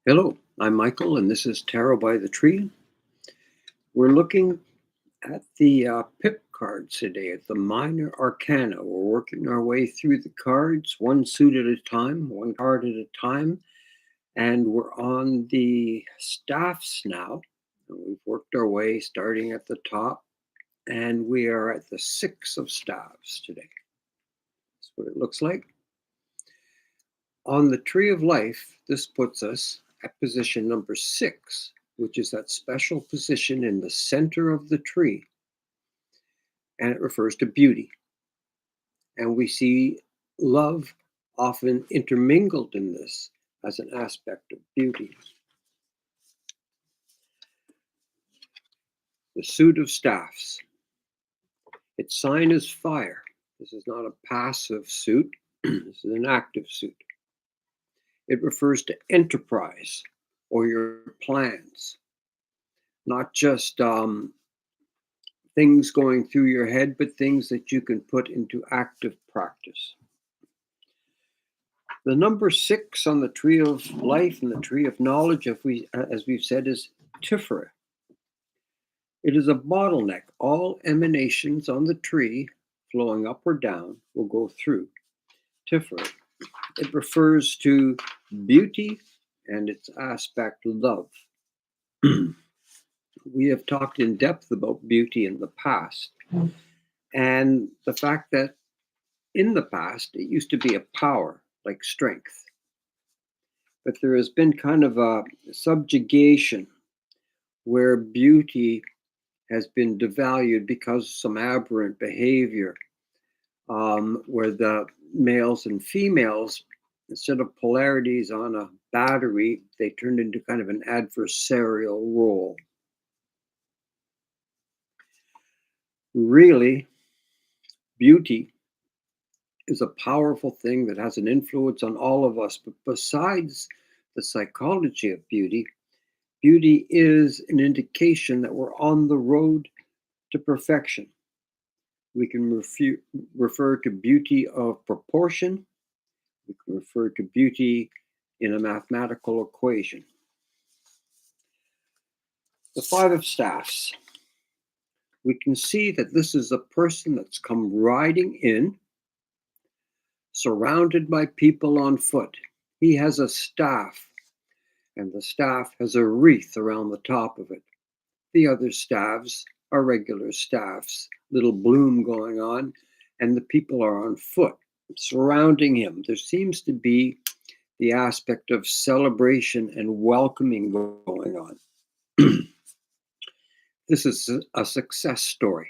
Hello, I'm Michael, and this is Tarot by the Tree. We're looking at the pip cards today, at the minor arcana. We're working our way through the cards, one suit at a time, one card at a time, and we're on the staffs now. And we've worked our way starting at the top, and we are at the six of staffs today. That's what it looks like. On the Tree of Life, this puts us at position number 6, which is that special position in the center of the tree. And it refers to beauty. And we see love often intermingled in this as an aspect of beauty. The suit of staffs. Its sign is fire. This is not a passive suit. This is an active suit. It refers to enterprise or your plans, not just things going through your head, but things that you can put into active practice. The number 6 on the Tree of Life and the Tree of Knowledge, as we've said, is Tiferet. It is a bottleneck. All emanations on the tree, flowing up or down, will go through Tiferet. It refers to beauty and its aspect, love. We have talked in depth about beauty in the past, and the fact that in the past it used to be a power like strength, but there has been kind of a subjugation where beauty has been devalued because of some aberrant behavior, where the males and females, instead of polarities on a battery, they turned into kind of an adversarial role. Really, beauty is a powerful thing that has an influence on all of us. But besides the psychology of beauty, beauty is an indication that we're on the road to perfection. We can refer to beauty of proportion. We can refer to beauty in a mathematical equation. The Five of Staffs. We can see that this is a person that's come riding in, surrounded by people on foot. He has a staff, and the staff has a wreath around the top of it. The other staffs are regular staffs, little bloom going on, and the people are on foot surrounding him. There seems to be the aspect of celebration and welcoming going on. This is a success story.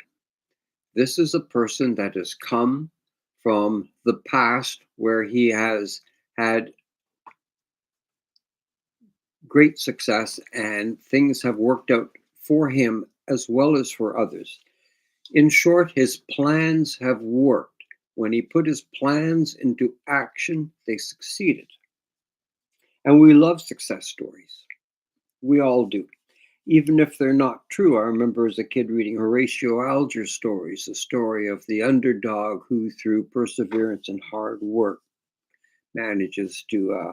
This is a person that has come from the past where he has had great success and things have worked out for him as well as for others. In short, his plans have worked. When he put his plans into action, they succeeded. And we love success stories. We all do. Even if they're not true. I remember as a kid reading Horatio Alger's stories, the story of the underdog who, through perseverance and hard work, manages to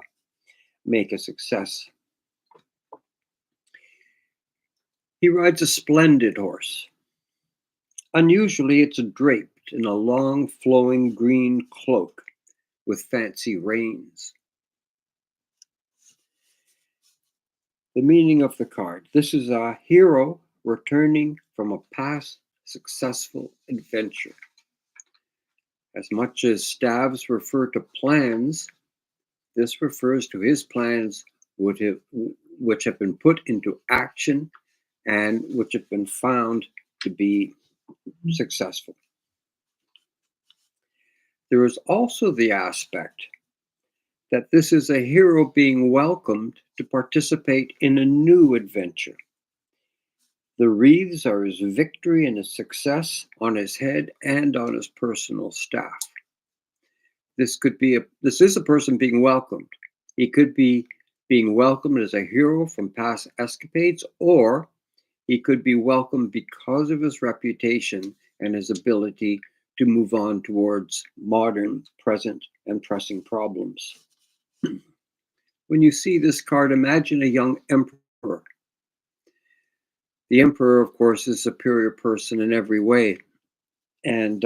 make a success. He rides a splendid horse. Unusually, it's draped in a long, flowing green cloak with fancy reins. The meaning of the card. This is a hero returning from a past successful adventure. As much as staves refer to plans, this refers to his plans which have been put into action and which have been found to be successful. There is also the aspect that this is a hero being welcomed to participate in a new adventure. The wreaths are his victory and his success on his head and on his personal staff. This is a person being welcomed. He could be being welcomed as a hero from past escapades, or he could be welcomed because of his reputation and his ability to move on towards modern, present, and pressing problems. When you see this card, imagine a young emperor. The emperor, of course, is a superior person in every way, and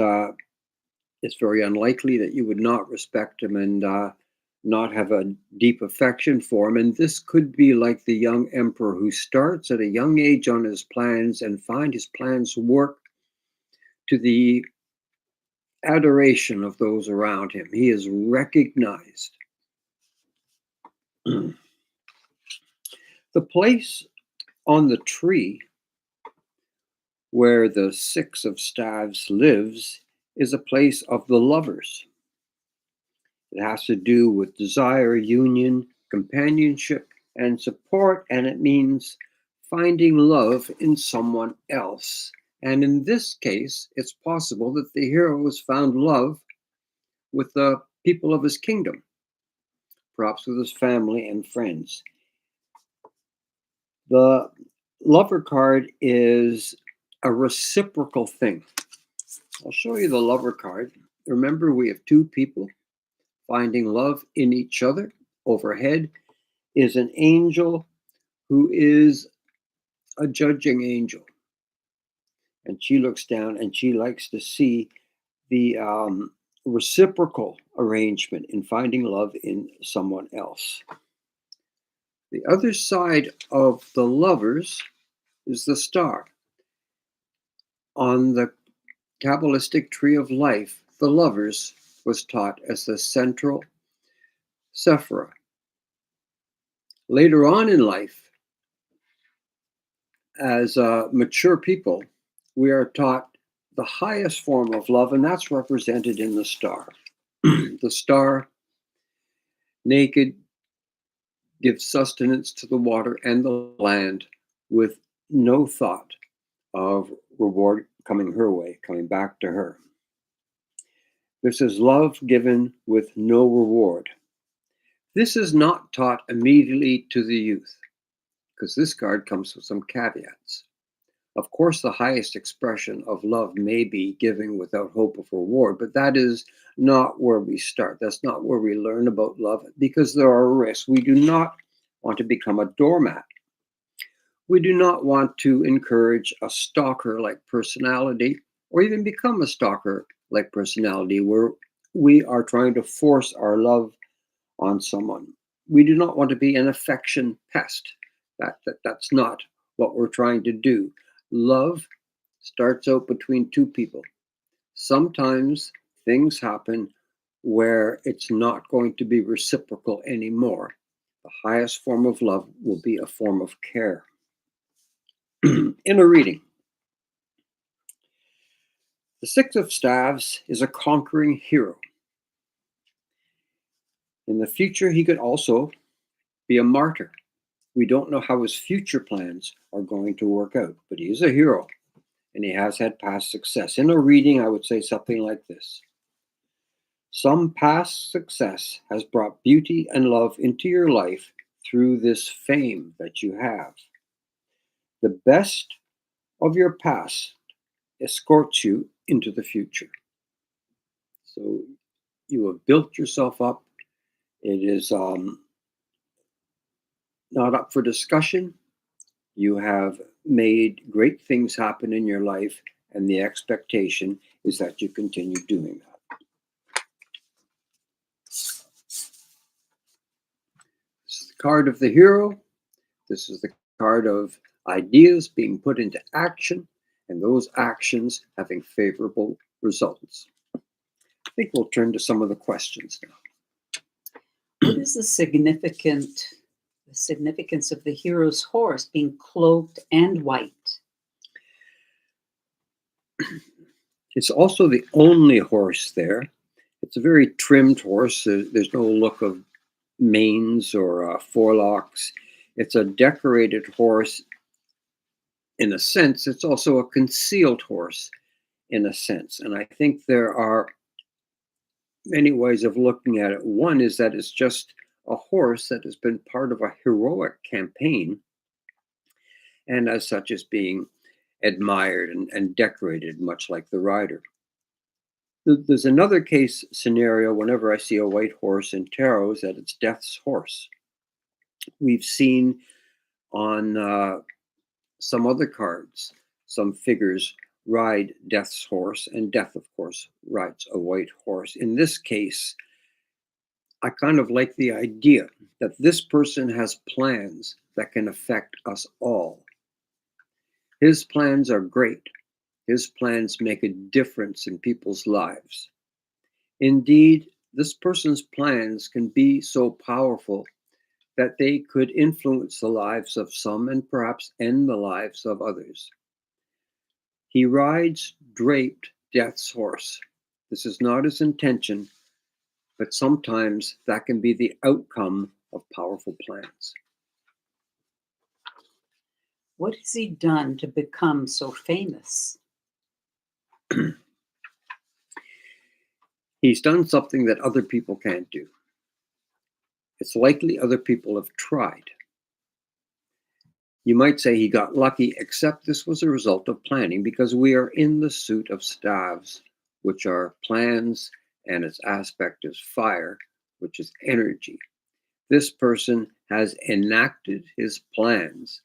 it's very unlikely that you would not respect him and not have a deep affection for him. And this could be like the young emperor who starts at a young age on his plans and find his plans work to the adoration of those around him. He is recognized. The place on the tree where the Six of Staves lives is a place of the lovers. It has to do with desire, union, companionship, and support, and it means finding love in someone else. And in this case, it's possible that the hero has found love with the people of his kingdom, perhaps with his family and friends. The lover card is a reciprocal thing. I'll show you the lover card. Remember, we have two people finding love in each other. Overhead is an angel who is a judging angel. And she looks down and she likes to see the reciprocal arrangement in finding love in someone else. The other side of the lovers is the star. On the Kabbalistic tree of life, the lovers was taught as the central sephira. Later on in life, as mature people, we are taught the highest form of love, and that's represented in the star. The star, naked, gives sustenance to the water and the land with no thought of reward coming her way, coming back to her. This is love given with no reward. This is not taught immediately to the youth, because this card comes with some caveats. Of course, the highest expression of love may be giving without hope of reward, but that is not where we start. That's not where we learn about love, because there are risks. We do not want to become a doormat. We do not want to encourage a stalker-like personality, or even become a stalker-like personality where we are trying to force our love on someone. We do not want to be an affection pest. That's not what we're trying to do. Love starts out between two people. Sometimes things happen where it's not going to be reciprocal anymore. The highest form of love will be a form of care. In a reading, the Six of Staves is a conquering hero. In the future, he could also be a martyr. We don't know how his future plans are going to work out, but he is a hero and he has had past success. In a reading, I would say something like this. Some past success has brought beauty and love into your life through this fame that you have. The best of your past escorts you into the future. So you have built yourself up. It is not up for discussion. You have made great things happen in your life, and the expectation is that you continue doing that. This is the card of the hero. This is the card of ideas being put into action, and those actions having favorable results. I think we'll turn to some of the questions now. What is the significance of the hero's horse being cloaked and white? It's also the only horse there. It's a very trimmed horse. There's no look of manes or forelocks. It's a decorated horse in a sense. It's also a concealed horse in a sense. And I think there are many ways of looking at it. One is that it's just a horse that has been part of a heroic campaign, and as such is being admired and decorated, much like the rider. There's another case scenario whenever I see a white horse in tarot, is that it's death's horse. We've seen on some other cards, some figures ride Death's horse, and Death, of course, rides a white horse. In this case, I kind of like the idea that this person has plans that can affect us all. His plans are great. His plans make a difference in people's lives. Indeed, this person's plans can be so powerful that they could influence the lives of some and perhaps end the lives of others. He rides draped Death's horse. This is not his intention, but sometimes that can be the outcome of powerful plans. What has he done to become so famous? He's done something that other people can't do. It's likely other people have tried. You might say he got lucky, except this was a result of planning because we are in the suit of staves, which are plans, and its aspect is fire, which is energy. This person has enacted his plans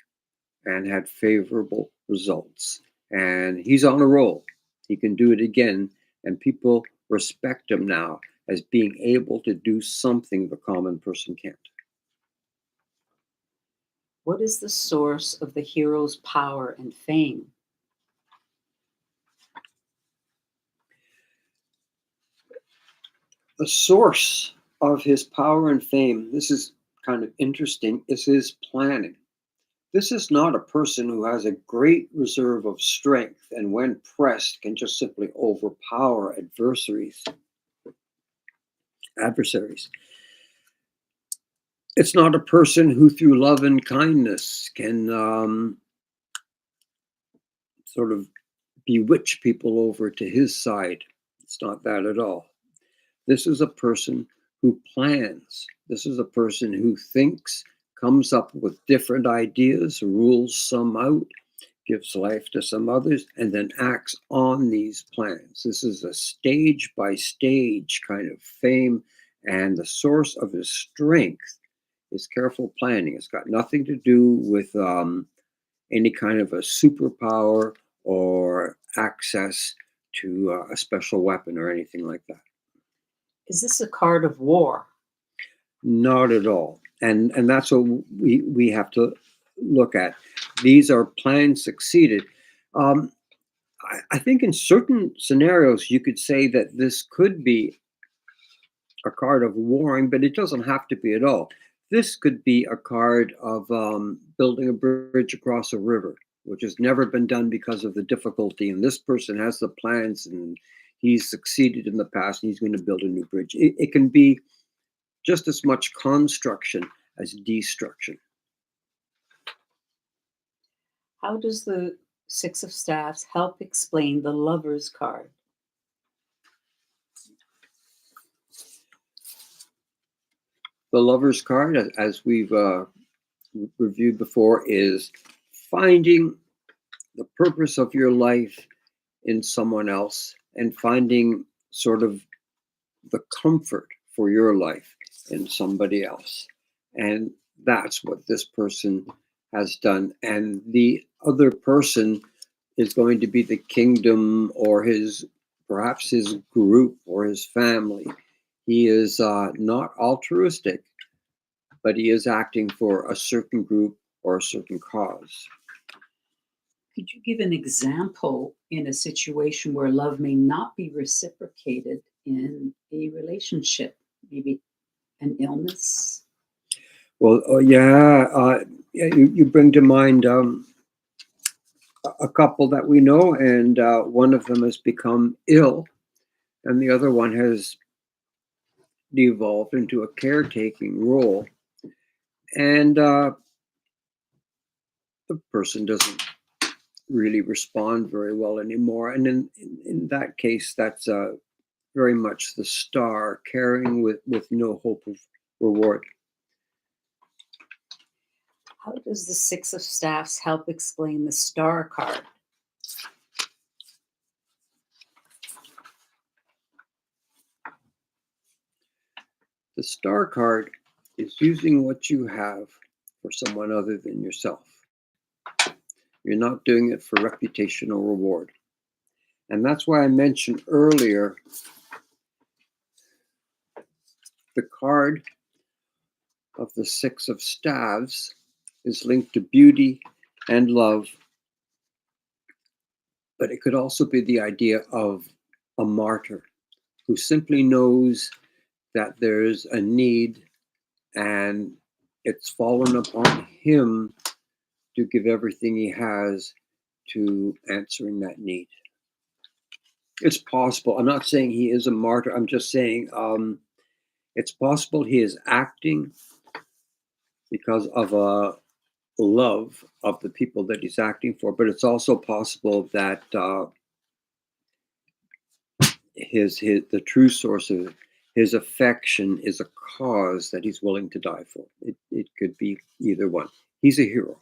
and had favorable results. And he's on a roll. He can do it again, and people respect him now as being able to do something the common person can't. What is the source of the hero's power and fame? The source of his power and fame, this is kind of interesting, is his planning. This is not a person who has a great reserve of strength and, when pressed, can just simply overpower adversaries. It's not a person who, through love and kindness, can sort of bewitch people over to his side. It's not that at all. This is a person who plans. This is a person who thinks, comes up with different ideas, rules some out, gives life to some others, and then acts on these plans. This is a stage by stage kind of fame, and the source of his strength is careful planning. It's got nothing to do with any kind of a superpower or access to a special weapon or anything like that. Is this a card of war? Not at all. And that's what we have to look at. These are plans succeeded. Um, I think in certain scenarios you could say that this could be a card of warring, but it doesn't have to be at all. This could be a card of building a bridge across a river, which has never been done because of the difficulty. And this person has the plans, and he's succeeded in the past, and he's going to build a new bridge. It can be just as much construction as destruction. How does the Six of Staffs help explain the Lover's card? The Lover's card, as we've reviewed before, is finding the purpose of your life in someone else and finding sort of the comfort for your life in somebody else. And that's what this person has done. And the other person is going to be the kingdom or perhaps his group or his family. He is not altruistic, but he is acting for a certain group or a certain cause. Could you give an example in a situation where love may not be reciprocated in a relationship? Maybe an illness? Well, you bring to mind a couple that we know, and one of them has become ill, and the other one has devolved into a caretaking role, and the person doesn't really respond very well anymore. And in that case, that's very much the star carrying with no hope of reward. How does the Six of Staffs help explain the Star card? The star card is using what you have for someone other than yourself. You're not doing it for reputation or reward. And that's why I mentioned earlier the card of the Six of Staves is linked to beauty and love, but it could also be the idea of a martyr who simply knows that there's a need and it's fallen upon him to give everything he has to answering that need. It's possible. I'm not saying he is a martyr. I'm just saying it's possible he is acting because of a love of the people that he's acting for, but it's also possible that the true source of his affection is a cause that he's willing to die for. It could be either one. He's a hero.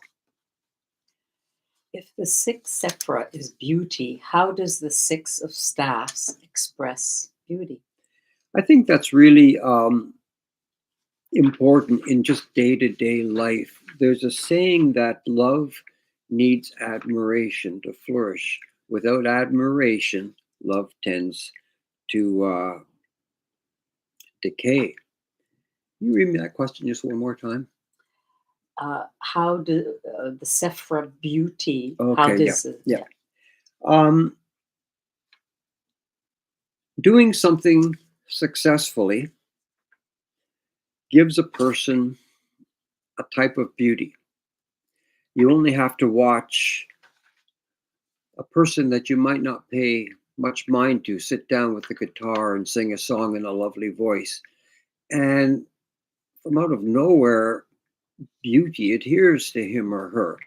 If the sixth sephra is beauty, how does the Six of Staffs express beauty? I think that's really important in just day-to-day life. There's a saying that love needs admiration to flourish. Without admiration, love tends to decay. Can you read me that question just one more time? How do the sephra beauty? How Okay, does yeah. Doing something successfully gives a person a type of beauty. You only have to watch a person that you might not pay much mind to sit down with the guitar and sing a song in a lovely voice. And from out of nowhere, beauty adheres to him or her.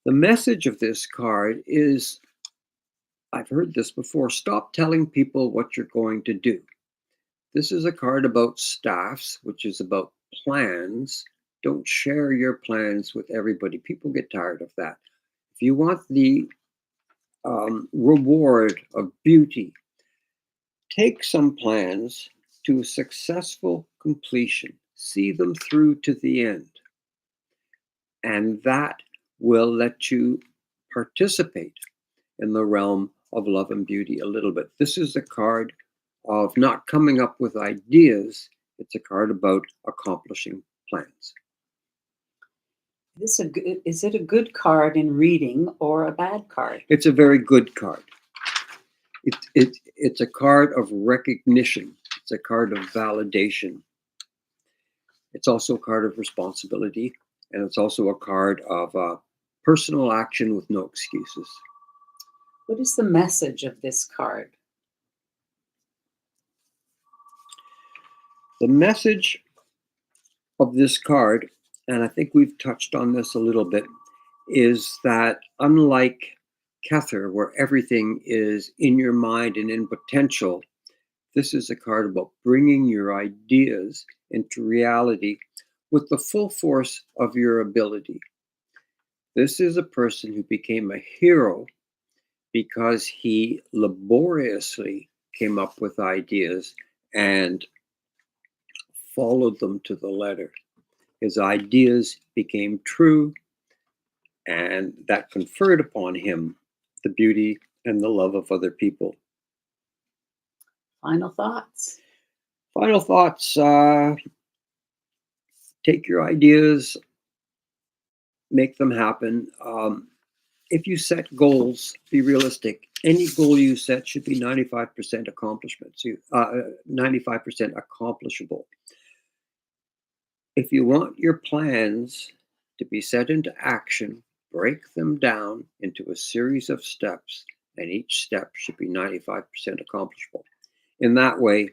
The message of this card is, I've heard this before, stop telling people what you're going to do. This is a card about staffs, which is about plans. Don't share your plans with everybody. People get tired of that. If you want the reward of beauty, take some plans to a successful completion. See them through to the end. And that will let you participate in the realm of love and beauty a little bit. This is a card of not coming up with ideas. It's a card about accomplishing plans. Is it a good card in reading or a bad card? It's a very good card. It's a card of recognition. It's a card of validation. It's also a card of responsibility. And it's also a card of personal action with no excuses. What is the message of this card? The message of this card, and I think we've touched on this a little bit, is that unlike Kether, where everything is in your mind and in potential, this is a card about bringing your ideas into reality with the full force of your ability. This is a person who became a hero because he laboriously came up with ideas and followed them to the letter. His ideas became true, and that conferred upon him the beauty and the love of other people. Final thoughts? Final thoughts. Take your ideas, make them happen. If you set goals, be realistic. Any goal you set should be 95% accomplishments, 95% accomplishable. If you want your plans to be set into action, break them down into a series of steps, and each step should be 95% accomplishable. In that way,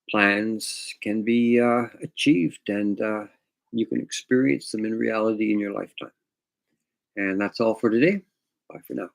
plans can be achieved, and you can experience them in reality in your lifetime. And that's all for today. Bye for now.